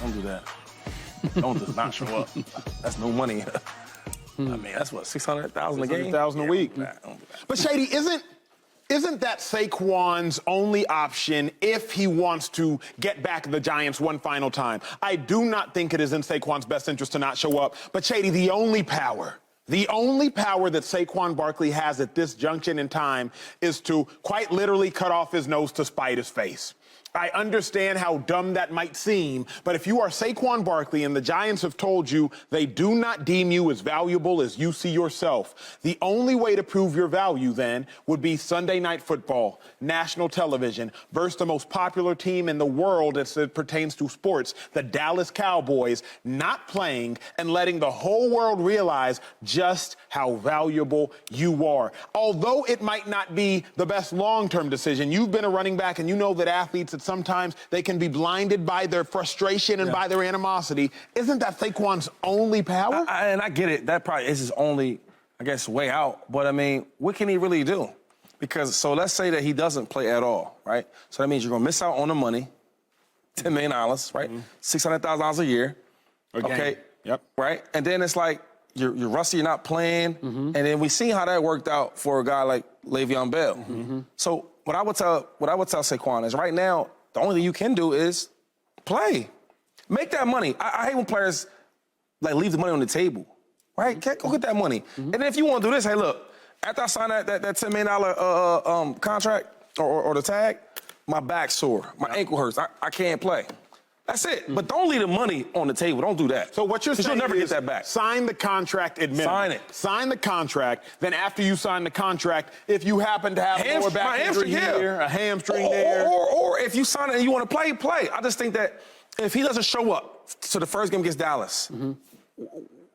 Don't do that. Don't just not show up. That's no money. I mean, that's what, $600,000 a game? $600,000 a week. Nah, don't do that. But Shady, isn't that Saquon's only option if he wants to get back the Giants one final time? I do not think it is in Saquon's best interest to not show up. But Shady, the only power that Saquon Barkley has at this junction in time is to quite literally cut off his nose to spite his face. I understand how dumb that might seem, but if you are Saquon Barkley and the Giants have told you they do not deem you as valuable as you see yourself, the only way to prove your value then would be Sunday Night Football, national television, versus the most popular team in the world as it pertains to sports, the Dallas Cowboys, not playing and letting the whole world realize just how valuable you are. Although it might not be the best long-term decision, you've been a running back and you know that athletes sometimes they can be blinded by their frustration and by their animosity. Isn't that Saquon's only power? And I get it. That probably is his only, I guess, way out. But, I mean, what can he really do? Because, so let's say that he doesn't play at all, right? So that means you're going to miss out on the money, $10 million, right? $600,000 a year. Okay. Yep. Right? And then it's like you're rusty, you're not playing. And then we see how that worked out for a guy like Le'Veon Bell. So what I would tell Saquon is right now, the only thing you can do is play. Make that money. I hate when players like leave the money on the table, right? Go get that money. And then if you want to do this, hey, look, after I sign that $10 million contract or the tag, my back's sore, my ankle hurts, I can't play. That's it. But don't leave the money on the table. Don't do that. So what you're saying you'll never is get that back. Sign the contract at minimum. Sign it. Sign the contract. Then after you sign the contract, if you happen to have a lower back injury here, a hamstring there. Or if you sign it and you want to play, play. I just think that if he doesn't show up to the first game against Dallas,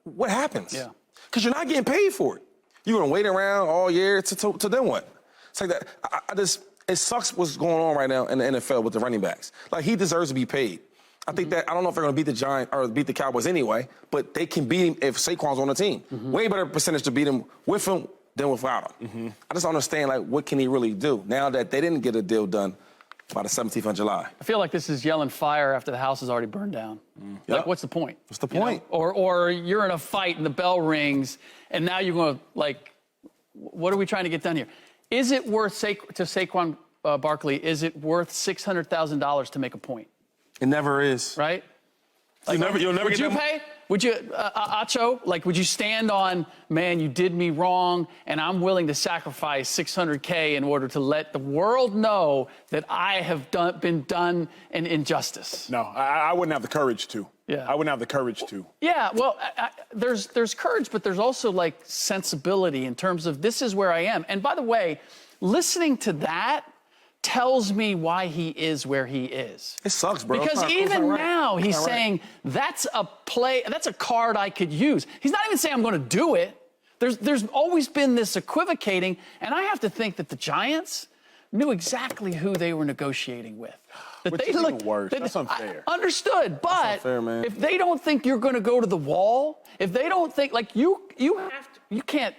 what happens? Yeah. Because you're not getting paid for it. You're going to wait around all year to then what? It's like that. It sucks what's going on right now in the NFL with the running backs. Like, he deserves to be paid. I think that, I don't know if they're going to beat the Giants or beat the Cowboys anyway, but they can beat him if Saquon's on the team. Way better percentage to beat him with him than without him. I just don't understand, like, what can he really do now that they didn't get a deal done by the 17th of July? I feel like this is yelling fire after the house is already burned down. Like, what's the point? What's the point? You know? Or you're in a fight and the bell rings, and now you're going to, like, what are we trying to get done here? Is it worth, to Saquon Barkley, is it worth $600,000 to make a point? It never is. Right? Like, you'll never would get you pay? Would you, Acho, like, would you stand on, man, you did me wrong, and I'm willing to sacrifice $600K in order to let the world know that I have been done an injustice? No, I wouldn't have the courage to. Yeah. I wouldn't have the courage to. Yeah, well, there's courage, but there's also, like, sensibility in terms of this is where I am. And by the way, listening to that tells me why he is where he is. It sucks, bro. Because even now he's saying that's a play, that's a card I could use. He's not even saying I'm going to do it. There's always been this equivocating, and I have to think that the Giants knew exactly who they were negotiating with. Which is even worse. That's unfair. Understood, but That's unfair, man. if they don't think you're going to go to the wall, if they don't think, like, you can't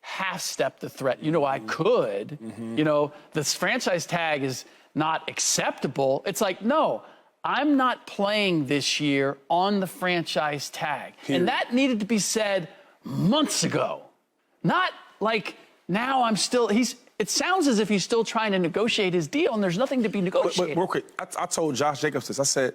half-step the threat. You know, I could. You know, this franchise tag is not acceptable. It's like, no, I'm not playing this year on the franchise tag. And that needed to be said months ago. Not like now I'm still, it sounds as if he's still trying to negotiate his deal, and there's nothing to be negotiated. But real quick, I told Josh Jacobs this. I said,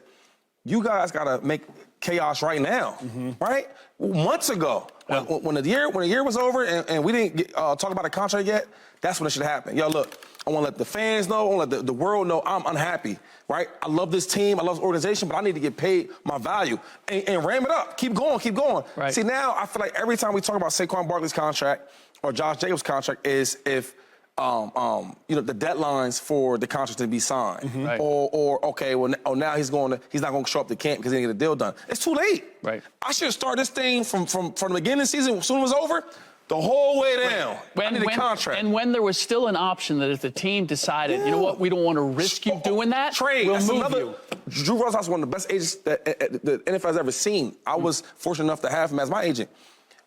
you guys got to make chaos right now, right? Months ago, when the year was over and we didn't talk about a contract yet, that's when it should happen. Yo, look, I want to let the fans know, I want to let the world know I'm unhappy, right? I love this team, I love this organization, but I need to get paid my value. And ram it up. Keep going, keep going. Right. See, now I feel like every time we talk about Saquon Barkley's contract or Josh Jacobs' contract is if you know, the deadlines for the contract to be signed. Right. Or okay, well, now he's not going to show up to camp because he didn't get a deal done. It's too late. Right. I should start this thing from the beginning of the season, as soon as it was over, the whole way down. I need a contract. And when there was still an option that if the team decided, you know what, we don't want to risk you doing that, trade. we'll move you. Drew Rosenhaus is one of the best agents that the NFL has ever seen. I was fortunate enough to have him as my agent.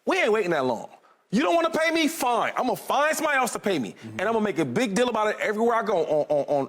We ain't waiting that long. You don't want to pay me? Fine. I'm going to find somebody else to pay me. And I'm going to make a big deal about it everywhere I go,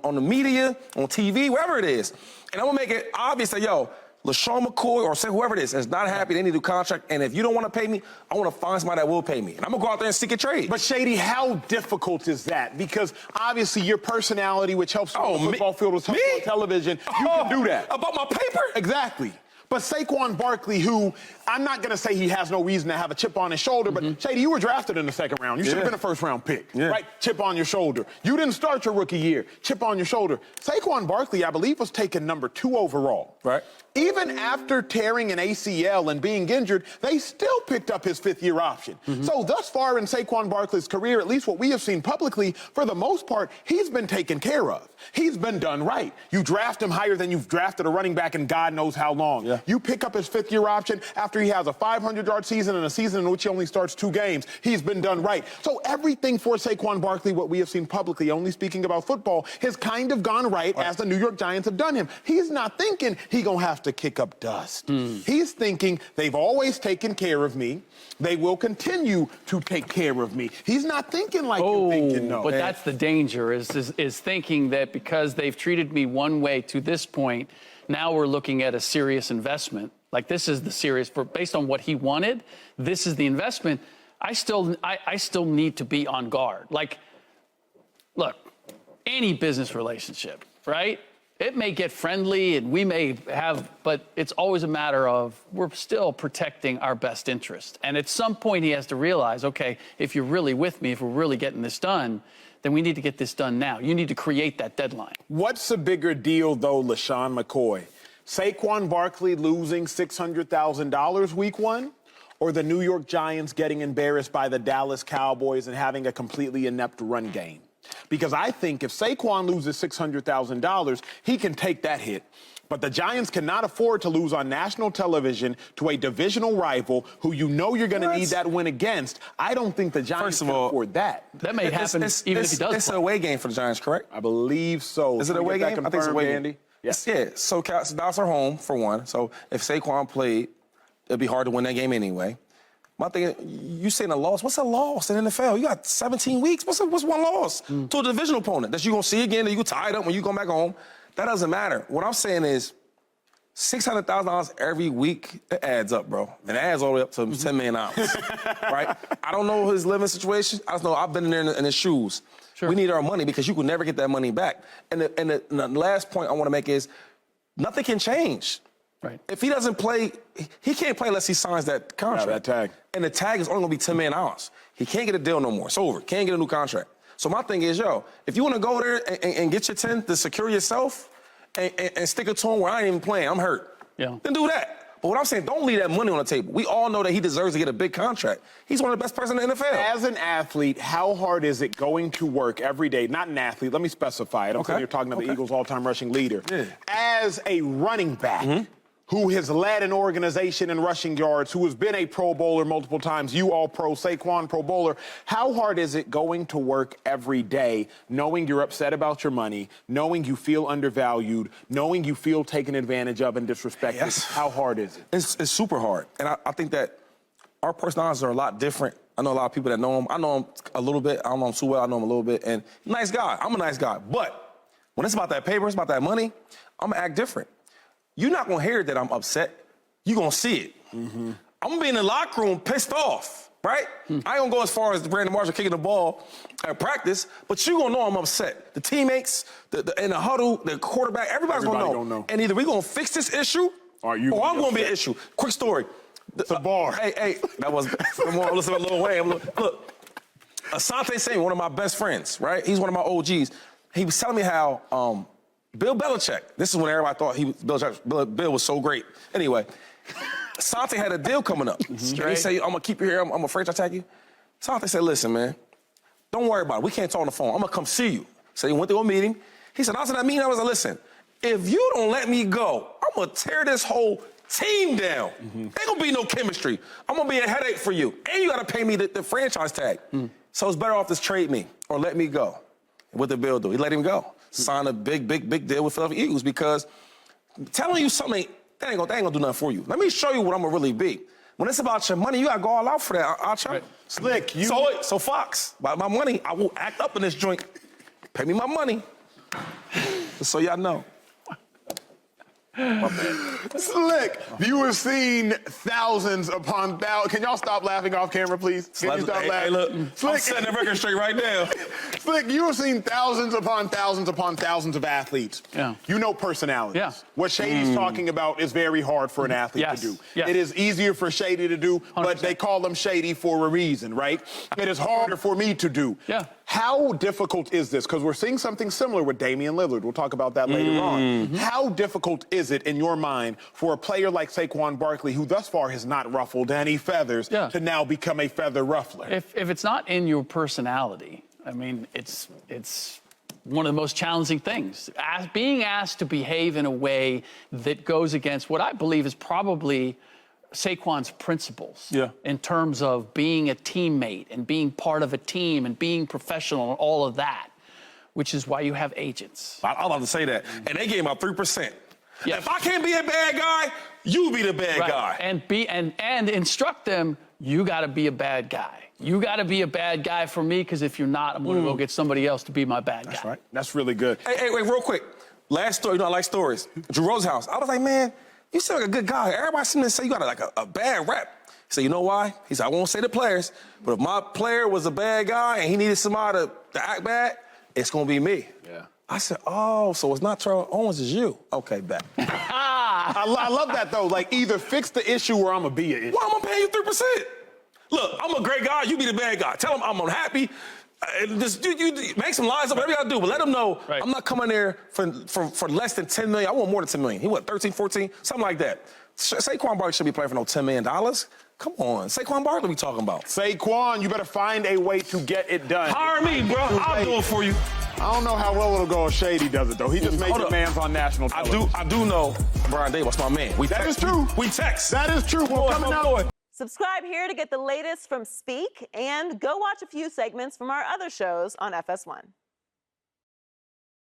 on the media, on TV, wherever it is. And I'm going to make it obvious that, yo, LeSean McCoy or say whoever it is not happy, they need a new contract, and if you don't want to pay me, I want to find somebody that will pay me. And I'm going to go out there and seek a trade. But, Shady, how difficult is that? Because, obviously, your personality, which helps on the football field, was on television, you can do that. About my paper? Exactly. But Saquon Barkley, who I'm not going to say he has no reason to have a chip on his shoulder, but Shady, you were drafted in the second round. You should have been a first-round pick, right? Chip on your shoulder. You didn't start your rookie year. Chip on your shoulder. Saquon Barkley, I believe, was taken number 2 overall. Right. Even after tearing an ACL and being injured, they still picked up his 5th-year option. So thus far in Saquon Barkley's career, at least what we have seen publicly, for the most part, he's been taken care of. He's been done right. You draft him higher than you've drafted a running back in God knows how long. Yeah. You pick up his 5th-year option after he has a 500-yard season and a season in which he only starts 2 games. He's been done right. So everything for Saquon Barkley, what we have seen publicly, only speaking about football, has kind of gone right as the New York Giants have done him. He's not thinking he gonna have to kick up dust. He's thinking they've always taken care of me. They will continue to take care of me. He's not thinking like you're thinking, no. But that's the danger, is thinking that because they've treated me one way to this point, now we're looking at a serious investment. Like, this is the serious, based on what he wanted, this is the investment. I still need to be on guard. Like, look, any business relationship, right? It may get friendly and we may have, but it's always a matter of we're still protecting our best interest. And at some point he has to realize, okay, if you're really with me, if we're really getting this done, then we need to get this done now. You need to create that deadline. What's a bigger deal, though, LeSean McCoy? Saquon Barkley losing $600,000 week 1, or the New York Giants getting embarrassed by the Dallas Cowboys and having a completely inept run game? Because I think if Saquon loses $600,000, he can take that hit. But the Giants cannot afford to lose on national television to a divisional rival who you know you're going to need that win against. I don't think the Giants can afford that. That may happen even if he does. It's an away game for the Giants, correct? I believe so. Is it an away game? I think it's an away game. Yes. Yeah, so Dallas are home, for one. So if Saquon played, it'd be hard to win that game anyway. My thing, you saying a loss? What's a loss in the NFL? You got 17 weeks. What's one loss to a divisional opponent that you're going to see again and you tied up when you come back home? That doesn't matter. What I'm saying is $600,000 every week, it adds up, bro. And it adds all the way up to $10 million, right? I don't know his living situation. I just know I've been in there in his shoes. Sure. We need our money because you can never get that money back. And the last point I want to make is nothing can change. Right. If he doesn't play, he can't play unless he signs that contract. Yeah, that tag. And the tag is only going to be $10 million. He can't get a deal no more. It's over. Can't get a new contract. So my thing is, if you want to go there and get your 10 to secure yourself and stick it to him where I ain't even playing, I'm hurt. Yeah. Then do that. But what I'm saying, don't leave that money on the table. We all know that he deserves to get a big contract. He's one of the best players in the NFL. As an athlete, how hard is it going to work every day? Not an athlete. Let me specify it. I'm saying you're talking about the Eagles' all-time rushing leader. Yeah. As a running back who has led an organization in rushing yards, who has been a Pro Bowler multiple times, you All-Pro, Saquon Pro Bowler, how hard is it going to work every day knowing you're upset about your money, knowing you feel undervalued, knowing you feel taken advantage of and disrespected? Yes. How hard is it? It's super hard. And I think that our personalities are a lot different. I know a lot of people that know him. I know him a little bit. I don't know him too well. I know him a little bit. And nice guy. I'm a nice guy. But when it's about that paper, it's about that money, I'm going to act different. You're not going to hear that I'm upset. You're going to see it. I'm going to be in the locker room pissed off, right? I ain't going to go as far as Brandon Marshall kicking the ball at practice, but you're going to know I'm upset. The teammates, in the huddle, the quarterback, everybody's going to know. And either we're going to fix this issue or I'm going to be an issue. Quick story. It's a bar. Hey, that was, come on, listen to Lil Wayne. Look, Asante Samuel, one of my best friends, right? He's one of my OGs. He was telling me how Bill Belichick, this is when everybody thought Bill was so great. Anyway, Asante had a deal coming up. And he said, I'm going to keep you here. I'm going to franchise tag you. Asante said, listen, man, don't worry about it. We can't talk on the phone. I'm going to come see you. So he went to a meeting. He said, I was in that meeting. I was like, listen, if you don't let me go, I'm going to tear this whole team down. Ain't going to be no chemistry. I'm going to be a headache for you. And you got to pay me the franchise tag. So it's better off to trade me or let me go. What did Bill do? He let him go. Sign a big deal with Philadelphia Eagles because telling you something, that ain't gonna do nothing for you. Let me show you what I'm gonna really be. When it's about your money, you gotta go all out for that, Acho. Right. Slick, you. So Fox, by my money, I will act up in this joint. Pay me my money. Just so y'all know. My bad. Slick, you have seen thousands upon thousands. Can y'all stop laughing off camera, please? Can you stop laughing? Hey, look, Slick, I'm setting the record straight right now. Slick, you have seen thousands upon thousands upon thousands of athletes. Yeah. You know personalities. Yeah. What Shady's talking about is very hard for an athlete Yes. to do. Yes. It is easier for Shady to do, 100%. but they call him Shady for a reason, right? It is harder for me to do. Yeah. How difficult is this? Because we're seeing something similar with Damian Lillard. We'll talk about that later on. How difficult is it in your mind for a player like Saquon Barkley, who thus far has not ruffled any feathers, to now become a feather ruffler? If it's not in your personality, I mean, it's one of the most challenging things. Being asked to behave in a way that goes against what I believe is probably Saquon's principles in terms of being a teammate and being part of a team and being professional and all of that, which is why you have agents. I'm about to say that. And they gave out 3%. Yes. If I can't be a bad guy, you be the bad guy. And instruct them, you got to be a bad guy. You got to be a bad guy for me, because if you're not, I'm going to go get somebody else to be my bad guy. That's right. That's really good. Hey, wait, real quick. Last story, you know I like stories. Drew Rosenhaus. I was like, man, you seem like a good guy. Everybody seems to say you got like a bad rep. He said, you know why? He said, I won't say the players, but if my player was a bad guy and he needed somebody to act bad, it's going to be me. Yeah. I said, oh, so it's not Terrell Owens, it's you. Okay, bet. I love that, though. Like, either fix the issue or I'm going to be an issue. Well, I'm going to pay you 3%. Look, I'm a great guy. You be the bad guy. Tell them I'm unhappy. Just you make some lines up, whatever you got to do, but let them know I'm not coming there for less than $10 million. I want more than $10 million. He what, 13, 14, something like that. Saquon Barkley should be playing for no $10 million. Come on, Saquon Barkley we talking about. Saquon, you better find a way to get it done. Hire me, bro. I'll do it for you. I don't know how well it'll go if Shady does it, though. He just made demands on national television. I do know Brian Davis, my man. That is true. We text. That is true. Well, coming up. Subscribe here to get the latest from Speak, and go watch a few segments from our other shows on FS1.